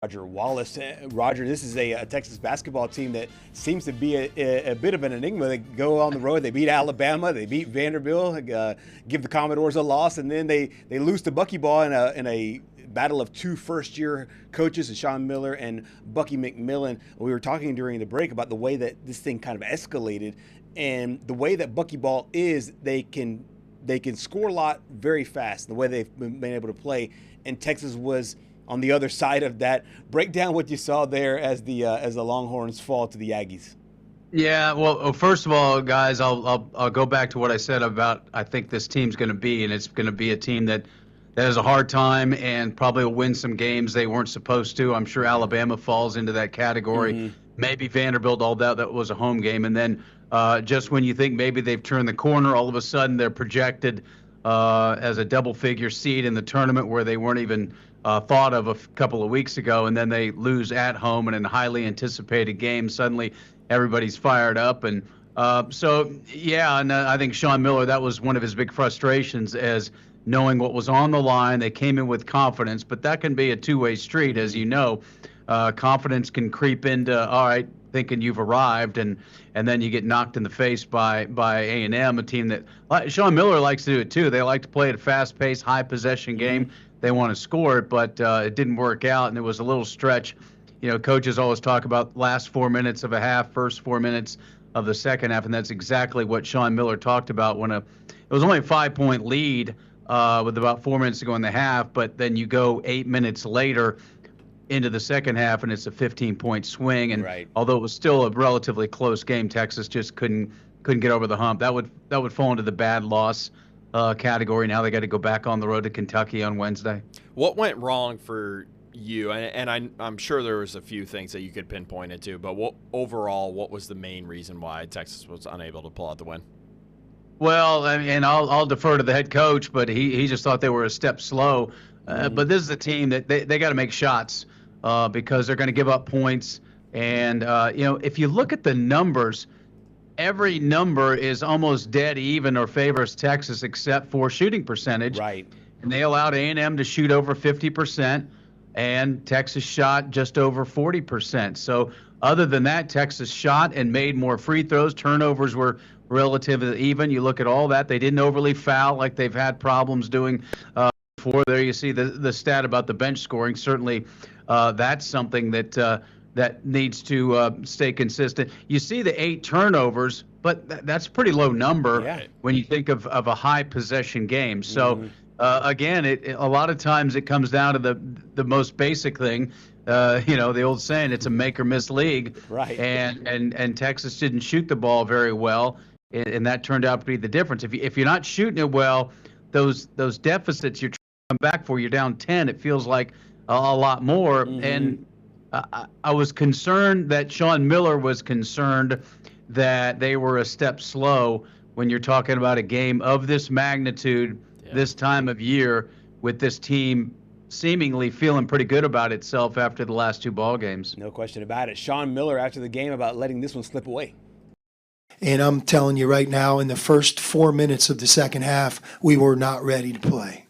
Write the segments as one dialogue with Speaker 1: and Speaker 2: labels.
Speaker 1: Roger Wallace. Roger, this is a Texas basketball team that seems to be a bit of an enigma. They go on the road, they beat Alabama, they beat Vanderbilt, give the Commodores a loss, and then they lose to Buckyball in a battle of two first-year coaches, Sean Miller and Bucky McMillan. We were talking during the break about the way that this thing kind of escalated, and the way that Buckyball is, they can score a lot very fast. The way they've been able to play, and Texas was on the other side of that. Break down what you saw there as the Longhorns fall to the Aggies.
Speaker 2: Yeah, well, first of all, guys, I'll go back to what I said about I think this team's going to be, and it's going to be a team that has a hard time and probably will win some games they weren't supposed to. I'm sure Alabama falls into that category. Mm-hmm. Maybe Vanderbilt, all that was a home game, and then just when you think maybe they've turned the corner, all of a sudden they're projected as a double-figure seed in the tournament where they weren't even thought of a couple of weeks ago, and then they lose at home in a highly anticipated game. Suddenly everybody's fired up, and so yeah, and I think Sean Miller, that was one of his big frustrations, as knowing what was on the line. They came in with confidence, but that can be a two-way street, as you know. Confidence can creep into, all right, thinking you've arrived, and then you get knocked in the face by A&M, a team that Sean Miller likes to do it too. They like to play at a fast-paced, high-possession game. They want to score it, but it didn't work out, and it was a little stretch. You know, coaches always talk about last 4 minutes of a half, first 4 minutes of the second half, and that's exactly what Sean Miller talked about when it was only a 5-point lead with about 4 minutes to go in the half, but then you go 8 minutes later into the second half, and it's a 15-point swing. And right. Although it was still a relatively close game, Texas just couldn't get over the hump. That would fall into the bad loss category. Now they got to go back on the road to Kentucky on Wednesday.
Speaker 3: What went wrong for you? And I'm sure there was a few things that you could pinpoint it to, but overall, what was the main reason why Texas was unable to pull out the win?
Speaker 2: Well, I mean, I'll defer to the head coach, but he just thought they were a step slow. But this is a team that they got to make shots because they're going to give up points. And, you know, if you look at the numbers, every number is almost dead even or favors Texas except for shooting percentage.
Speaker 1: Right.
Speaker 2: And they allowed A&M to shoot over 50%, and Texas shot just over 40%. So other than that, Texas shot and made more free throws. Turnovers were relatively even. You look at all that. They didn't overly foul like they've had problems doing before. There you see the stat about the bench scoring. Certainly that's something that needs to stay consistent. You see the 8 turnovers, but that's a pretty low number when you think of a high possession game. So again, a lot of times it comes down to the most basic thing. You know, the old saying, it's a make or miss league.
Speaker 1: Right.
Speaker 2: And Texas didn't shoot the ball very well, and that turned out to be the difference. If you're not shooting it well, those deficits you're trying to come back for, you're down 10. It feels like a lot more. And I was concerned that Sean Miller was concerned that they were a step slow when you're talking about a game of this magnitude, this time of year, with this team seemingly feeling pretty good about itself after the last 2 ball games.
Speaker 1: No question about it. Sean Miller after the game about letting this one slip away.
Speaker 4: And I'm telling you right now, in the first 4 minutes of the second half, we were not ready to play.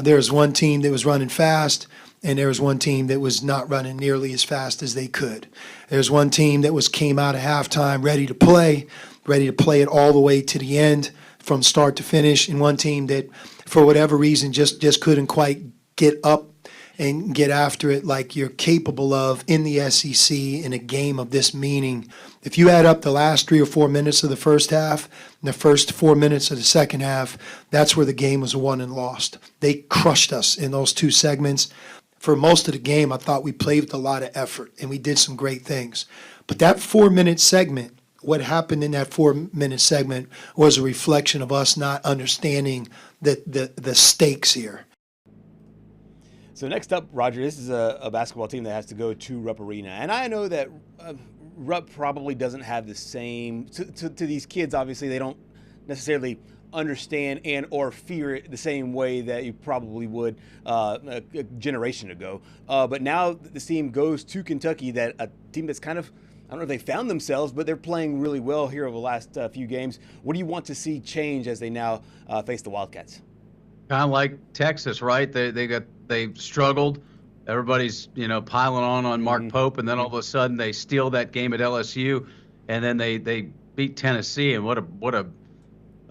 Speaker 4: There was one team that was running fast, and there was one team that was not running nearly as fast as they could. There's one team that came out of halftime ready to play it all the way to the end from start to finish, and one team that, for whatever reason, just couldn't quite get up and get after it like you're capable of in the SEC in a game of this meaning. If you add up the last 3 or 4 minutes of the first half and the first 4 minutes of the second half, that's where the game was won and lost. They crushed us in those 2 segments. For most of the game, I thought we played with a lot of effort and we did some great things. But that 4-minute segment, what happened in that 4-minute segment was a reflection of us not understanding the stakes here.
Speaker 1: So next up, Roger, this is a basketball team that has to go to Rupp Arena. And I know that Rupp probably doesn't have the same, to these kids, obviously, they don't necessarily understand and or fear it the same way that you probably would a generation ago. But now this team goes to Kentucky, that a team that's kind of, I don't know if they found themselves, but they're playing really well here over the last few games. What do you want to see change as they now face the Wildcats?
Speaker 2: Kind of like Texas, right? They struggled everybody's piling on Mark Pope, and then all of a sudden they steal that game at LSU, and then they beat Tennessee, and what a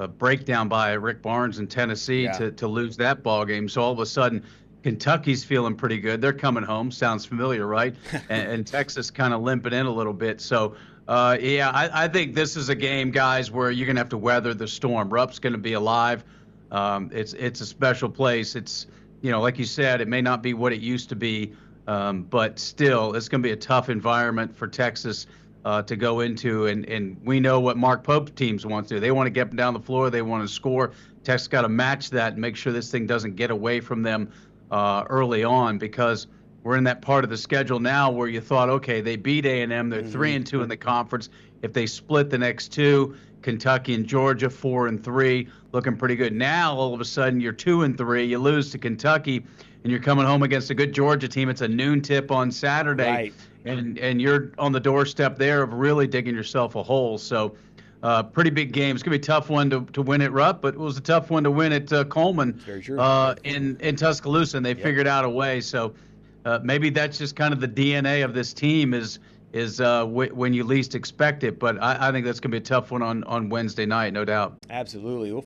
Speaker 2: breakdown by Rick Barnes in Tennessee to lose that ball game. So all of a sudden Kentucky's feeling pretty good. They're coming home. Sounds familiar, right? and Texas kind of limping in a little bit. So I think this is a game, guys, where you're going to have to weather the storm. Rupp's going to be alive. It's a special place. It's, like you said, it may not be what it used to be, but still, it's going to be a tough environment for Texas to go into. And we know what Mark Pope's teams want to do. They want to get them down the floor. They want to score. Texas got to match that and make sure this thing doesn't get away from them early on, because we're in that part of the schedule now where you thought, okay, they beat A&M. They're 3-2 in the conference. If they split the next two, Kentucky and Georgia 4-3, looking pretty good. Now all of a sudden you're 2-3. You lose to Kentucky, and you're coming home against a good Georgia team. It's a noon tip on Saturday,
Speaker 1: right.
Speaker 2: and you're on the doorstep there of really digging yourself a hole. So pretty big game. It's going to be a tough one to win at Rupp, but it was a tough one to win at Coleman in Tuscaloosa, and they figured out a way. So maybe that's just kind of the DNA of this team is when you least expect it. But I think that's going to be a tough one on Wednesday night, no doubt.
Speaker 1: Absolutely. We'll